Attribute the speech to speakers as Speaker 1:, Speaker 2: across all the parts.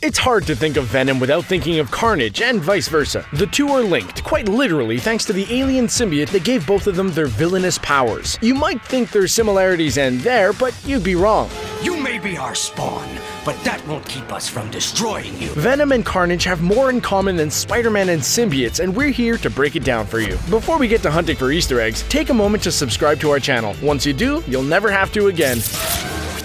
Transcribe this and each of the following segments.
Speaker 1: It's hard to think of Venom without thinking of Carnage, and vice versa. The two are linked, quite literally thanks to the alien symbiote that gave both of them their villainous powers. You might think their similarities end there, but you'd be wrong.
Speaker 2: You may be our spawn, but that won't keep us from destroying you.
Speaker 1: Venom and Carnage have more in common than Spider-Man and symbiotes, and we're here to break it down for you. Before we get to hunting for Easter eggs, take a moment to subscribe to our channel. Once you do, you'll never have to again.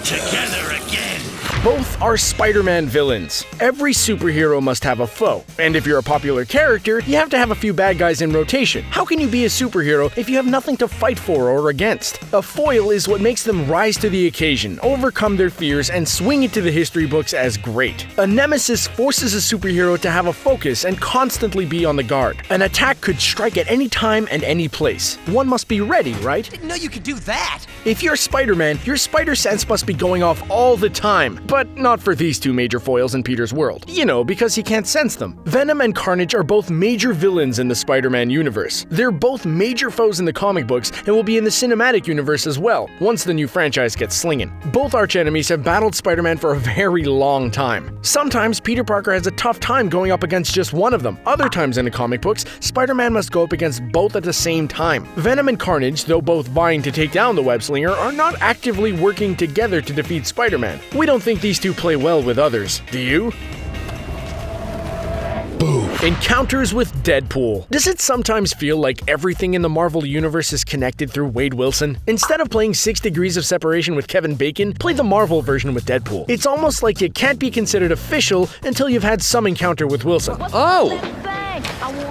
Speaker 2: Together again.
Speaker 1: Both are Spider-Man villains. Every superhero must have a foe, and if you're a popular character, you have to have a few bad guys in rotation. How can you be a superhero if you have nothing to fight for or against? A foil is what makes them rise to the occasion, overcome their fears, and swing it to the history books as great. A nemesis forces a superhero to have a focus and constantly be on the guard. An attack could strike at any time and any place. One must be ready, right?
Speaker 2: Didn't know you could do that.
Speaker 1: If you're Spider-Man, your spider sense must be going off all the time. But not for these two major foils in Peter's world. You know, because he can't sense them. Venom and Carnage are both major villains in the Spider-Man universe. They're both major foes in the comic books and will be in the cinematic universe as well, once the new franchise gets slinging. Both arch-enemies have battled Spider-Man for a very long time. Sometimes Peter Parker has a tough time going up against just one of them. Other times in the comic books, Spider-Man must go up against both at the same time. Venom and Carnage, though both vying to take down the web-slinger, are not actively working together to defeat Spider-Man. We don't think these two play well with others. Do you? Boom. Encounters with Deadpool. Does it sometimes feel like everything in the Marvel Universe is connected through Wade Wilson? Instead of playing 6 Degrees of Separation with Kevin Bacon, play the Marvel version with Deadpool. It's almost like it can't be considered official until you've had some encounter with Wilson.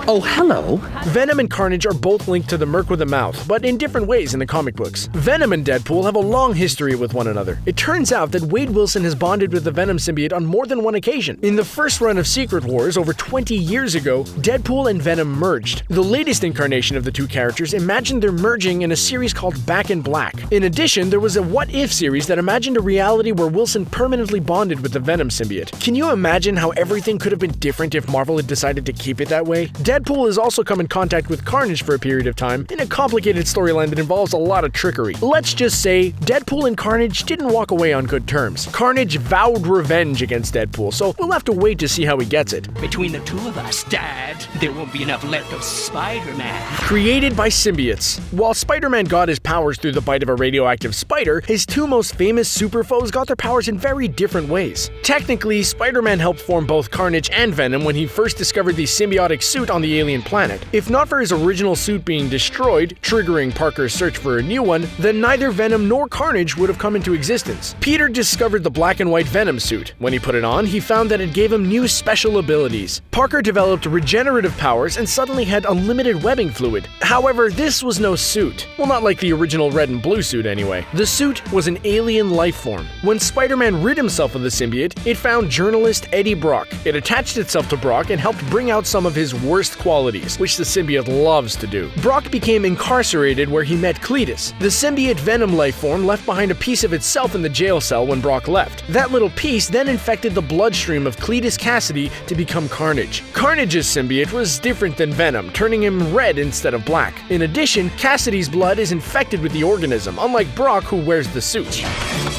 Speaker 3: Oh, hello.
Speaker 1: Venom and Carnage are both linked to the Merc with a Mouth, but in different ways in the comic books. Venom and Deadpool have a long history with one another. It turns out that Wade Wilson has bonded with the Venom symbiote on more than one occasion. In the first run of Secret Wars, over 20 years ago, Deadpool and Venom merged. The latest incarnation of the two characters imagined their merging in a series called Back in Black. In addition, there was a What If series that imagined a reality where Wilson permanently bonded with the Venom symbiote. Can you imagine how everything could have been different if Marvel had decided to keep it that way? Deadpool has also come in contact with Carnage for a period of time in a complicated storyline that involves a lot of trickery. Let's just say Deadpool and Carnage didn't walk away on good terms. Carnage vowed revenge against Deadpool, so we'll have to wait to see how he gets it.
Speaker 2: Between the two of us, Dad, there won't be enough left of Spider-Man.
Speaker 1: Created by symbiotes. While Spider-Man got his powers through the bite of a radioactive spider, his two most famous super foes got their powers in very different ways. Technically, Spider-Man helped form both Carnage and Venom when he first discovered the symbiotic suit on the alien planet. If not for his original suit being destroyed, triggering Parker's search for a new one, then neither Venom nor Carnage would have come into existence. Peter discovered the black and white Venom suit. When he put it on, he found that it gave him new special abilities. Parker developed regenerative powers and suddenly had unlimited webbing fluid. However, this was no suit. Well, not like the original red and blue suit anyway. The suit was an alien life form. When Spider-Man rid himself of the symbiote, it found journalist Eddie Brock. It attached itself to Brock and helped bring out some of his worst qualities, which the symbiote loves to do. Brock became incarcerated where he met Cletus. The symbiote Venom life form left behind a piece of itself in the jail cell when Brock left. That little piece then infected the bloodstream of Cletus Kasady to become Carnage. Carnage's symbiote was different than Venom, turning him red instead of black. In addition, Kasady's blood is infected with the organism, unlike Brock, who wears the suit.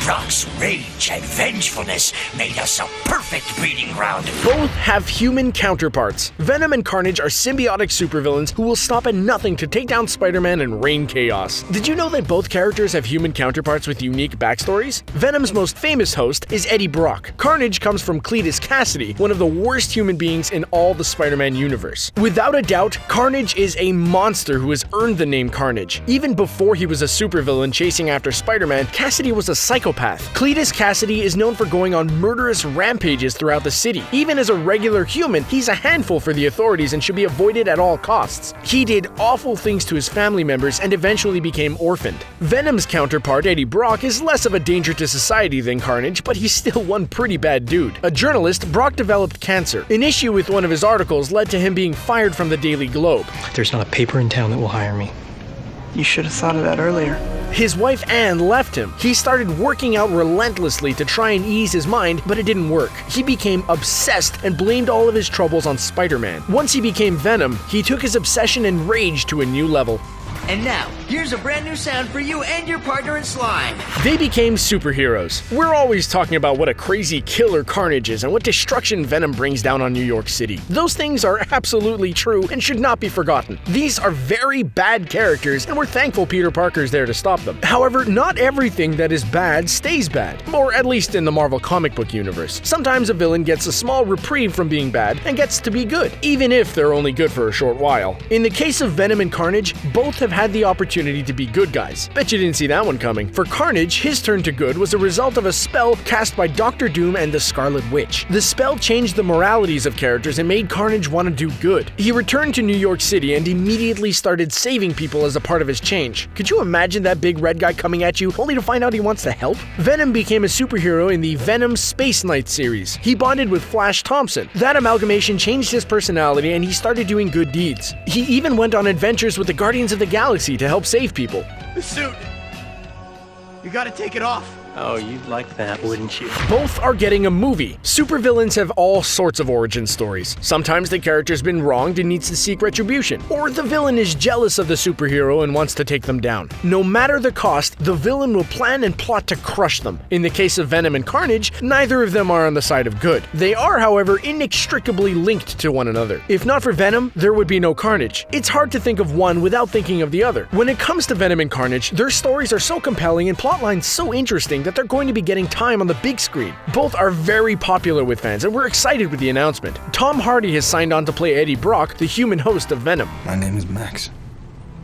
Speaker 2: Brock's rage and vengefulness made us a perfect breeding ground.
Speaker 1: Both have human counterparts. Venom and Carnage are symbiotic supervillains who will stop at nothing to take down Spider-Man and rain chaos. Did you know that both characters have human counterparts with unique backstories? Venom's most famous host is Eddie Brock. Carnage comes from Cletus Kasady, one of the worst human beings in all the Spider-Man universe. Without a doubt, Carnage is a monster who has earned the name Carnage. Even before he was a supervillain chasing after Spider-Man, Kasady was a psychopath. Cletus Kasady is known for going on murderous rampages throughout the city. Even as a regular human, he's a handful for the authorities and should be avoided at all costs. He did awful things to his family members and eventually became orphaned. Venom's counterpart, Eddie Brock, is less of a danger to society than Carnage, but he's still one pretty bad dude. A journalist, Brock developed cancer. An issue with one of his articles led to him being fired from the Daily Globe.
Speaker 3: There's not a paper in town that will hire me.
Speaker 4: You should have thought of that earlier.
Speaker 1: His wife Anne left him. He started working out relentlessly to try and ease his mind, but it didn't work. He became obsessed and blamed all of his troubles on Spider-Man. Once he became Venom, he took his obsession and rage to a new level.
Speaker 5: And now, here's a brand new sound for you and your partner in slime.
Speaker 1: They became superheroes. We're always talking about what a crazy killer Carnage is and what destruction Venom brings down on New York City. Those things are absolutely true and should not be forgotten. These are very bad characters, and we're thankful Peter Parker's there to stop them. However, not everything that is bad stays bad, or at least in the Marvel comic book universe. Sometimes a villain gets a small reprieve from being bad and gets to be good, even if they're only good for a short while. In the case of Venom and Carnage, both have had the opportunity to be good guys. Bet you didn't see that one coming. For Carnage, his turn to good was a result of a spell cast by Dr. Doom and the Scarlet Witch. The spell changed the moralities of characters and made Carnage want to do good. He returned to New York City and immediately started saving people as a part of his change. Could you imagine that big red guy coming at you only to find out he wants to help? Venom became a superhero in the Venom Space Knight series. He bonded with Flash Thompson. That amalgamation changed his personality and he started doing good deeds. He even went on adventures with the Guardians of the Galaxy to help save people.
Speaker 6: The suit! You gotta take it off.
Speaker 3: Oh, you'd like that, wouldn't you?
Speaker 1: Both are getting a movie. Supervillains have all sorts of origin stories. Sometimes the character's been wronged and needs to seek retribution, or the villain is jealous of the superhero and wants to take them down. No matter the cost, the villain will plan and plot to crush them. In the case of Venom and Carnage, neither of them are on the side of good. They are, however, inextricably linked to one another. If not for Venom, there would be no Carnage. It's hard to think of one without thinking of the other. When it comes to Venom and Carnage, their stories are so compelling and plotlines so interesting that they're going to be getting time on the big screen. Both are very popular with fans, and we're excited with the announcement. Tom Hardy has signed on to play Eddie Brock, the human host of Venom.
Speaker 7: My name is Max.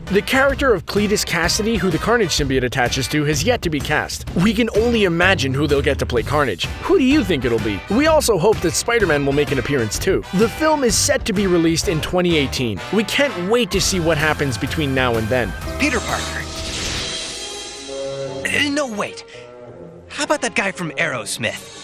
Speaker 1: The character of Cletus Kasady, who the Carnage symbiote attaches to, has yet to be cast. We can only imagine who they'll get to play Carnage. Who do you think it'll be? We also hope that Spider-Man will make an appearance too. The film is set to be released in 2018. We can't wait to see what happens between now and then.
Speaker 5: Peter Parker. No, wait. How about that guy from Aerosmith?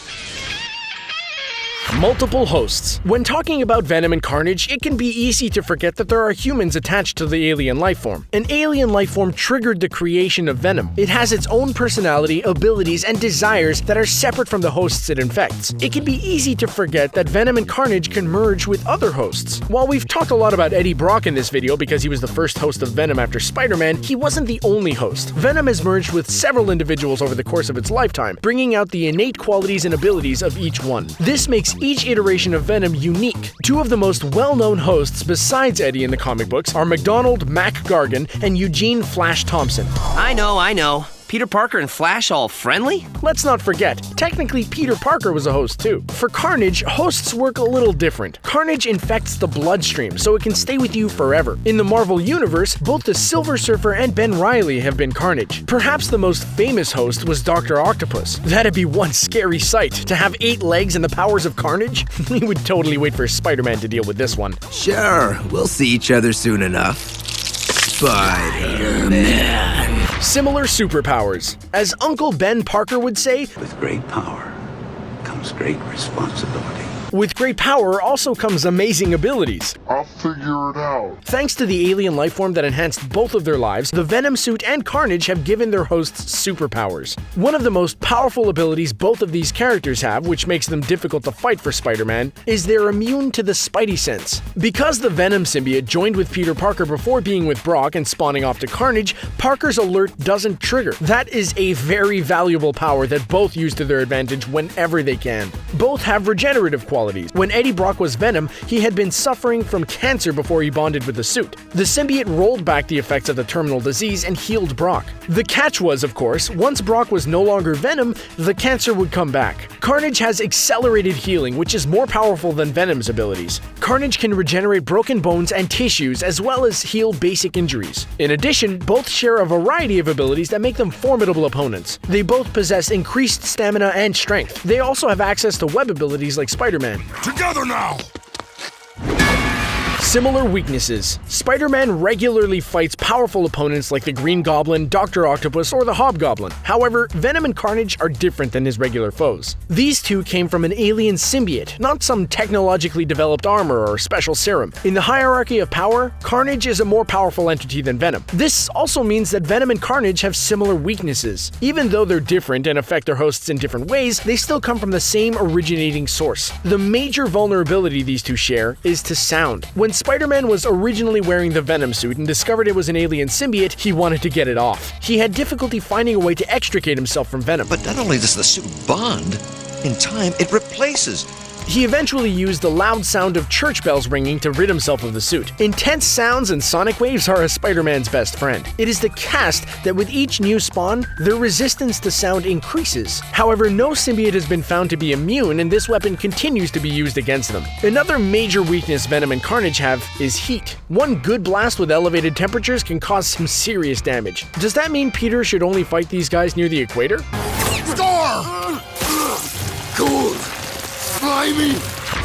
Speaker 1: Multiple hosts. When talking about Venom and Carnage, it can be easy to forget that there are humans attached to the alien lifeform. An alien lifeform triggered the creation of Venom. It has its own personality, abilities, and desires that are separate from the hosts it infects. It can be easy to forget that Venom and Carnage can merge with other hosts. While we've talked a lot about Eddie Brock in this video because he was the first host of Venom after Spider-Man, he wasn't the only host. Venom has merged with several individuals over the course of its lifetime, bringing out the innate qualities and abilities of each one. This makes each iteration of Venom unique. Two of the most well-known hosts besides Eddie in the comic books are McDonald Mac Gargan and Eugene Flash Thompson.
Speaker 5: I know. Peter Parker and Flash all friendly?
Speaker 1: Let's not forget, technically Peter Parker was a host too. For Carnage, hosts work a little different. Carnage infects the bloodstream, so it can stay with you forever. In the Marvel Universe, both the Silver Surfer and Ben Reilly have been Carnage. Perhaps the most famous host was Dr. Octopus. That'd be one scary sight, to have 8 legs and the powers of Carnage. We would totally wait for Spider-Man to deal with this one.
Speaker 8: Sure, we'll see each other soon enough. Spider-Man.
Speaker 1: Similar superpowers. As Uncle Ben Parker would say,
Speaker 9: with great power comes great responsibility.
Speaker 1: With great power also comes amazing abilities.
Speaker 10: I'll figure it out.
Speaker 1: Thanks to the alien lifeform that enhanced both of their lives, the Venom suit and Carnage have given their hosts superpowers. One of the most powerful abilities both of these characters have, which makes them difficult to fight for Spider-Man, is they're immune to the Spidey sense. Because the Venom symbiote joined with Peter Parker before being with Brock and spawning off to Carnage, Parker's alert doesn't trigger. That is a very valuable power that both use to their advantage whenever they can. Both have regenerative qualities. When Eddie Brock was Venom, he had been suffering from cancer before he bonded with the suit. The symbiote rolled back the effects of the terminal disease and healed Brock. The catch was, of course, once Brock was no longer Venom, the cancer would come back. Carnage has accelerated healing, which is more powerful than Venom's abilities. Carnage can regenerate broken bones and tissues as well as heal basic injuries. In addition, both share a variety of abilities that make them formidable opponents. They both possess increased stamina and strength. They also have access to web abilities like Spider-Man.
Speaker 10: Together now!
Speaker 1: Similar weaknesses. Spider-Man regularly fights powerful opponents like the Green Goblin, Dr. Octopus, or the Hobgoblin. However, Venom and Carnage are different than his regular foes. These two came from an alien symbiote, not some technologically developed armor or special serum. In the hierarchy of power, Carnage is a more powerful entity than Venom. This also means that Venom and Carnage have similar weaknesses. Even though they're different and affect their hosts in different ways, they still come from the same originating source. The major vulnerability these two share is to sound. When Spider-Man was originally wearing the Venom suit and discovered it was an alien symbiote, he wanted to get it off. He had difficulty finding a way to extricate himself from Venom.
Speaker 7: But not only does the suit bond, in time it replaces.
Speaker 1: He eventually used the loud sound of church bells ringing to rid himself of the suit. Intense sounds and sonic waves are a Spider-Man's best friend. It is the cast that with each new spawn, their resistance to sound increases. However, no symbiote has been found to be immune, and this weapon continues to be used against them. Another major weakness Venom and Carnage have is heat. One good blast with elevated temperatures can cause some serious damage. Does that mean Peter should only fight these guys near the equator?
Speaker 10: Star! Cool! Slimy!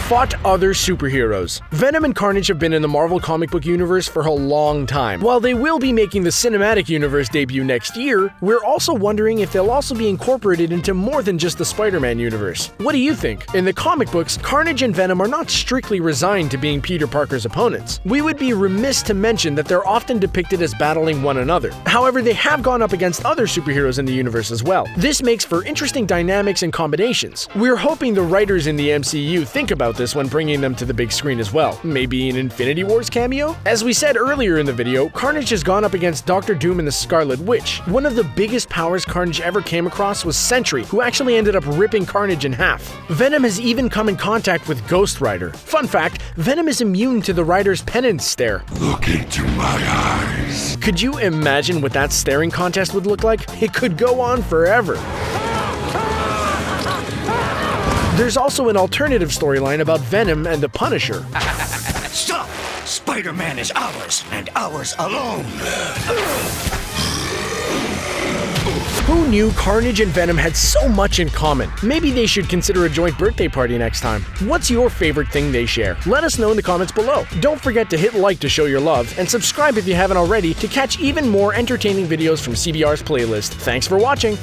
Speaker 1: Fought other superheroes. Venom and Carnage have been in the Marvel comic book universe for a long time. While they will be making the cinematic universe debut next year, we're also wondering if they'll also be incorporated into more than just the Spider-Man universe. What do you think? In the comic books, Carnage and Venom are not strictly resigned to being Peter Parker's opponents. We would be remiss to mention that they're often depicted as battling one another. However, they have gone up against other superheroes in the universe as well. This makes for interesting dynamics and combinations. We're hoping the writers in the MCU think about this when bringing them to the big screen as well. Maybe an Infinity Wars cameo? As we said earlier in the video, Carnage has gone up against Dr. Doom and the Scarlet Witch. One of the biggest powers Carnage ever came across was Sentry, who actually ended up ripping Carnage in half. Venom has even come in contact with Ghost Rider. Fun fact, Venom is immune to the Rider's penance stare.
Speaker 10: Look into my eyes.
Speaker 1: Could you imagine what that staring contest would look like? It could go on forever. There's also an alternative storyline about Venom and the Punisher.
Speaker 2: Stop! Spider-Man is ours, and ours alone.
Speaker 1: Who knew Carnage and Venom had so much in common? Maybe they should consider a joint birthday party next time. What's your favorite thing they share? Let us know in the comments below. Don't forget to hit like to show your love, and subscribe if you haven't already to catch even more entertaining videos from CBR's playlist. Thanks for watching!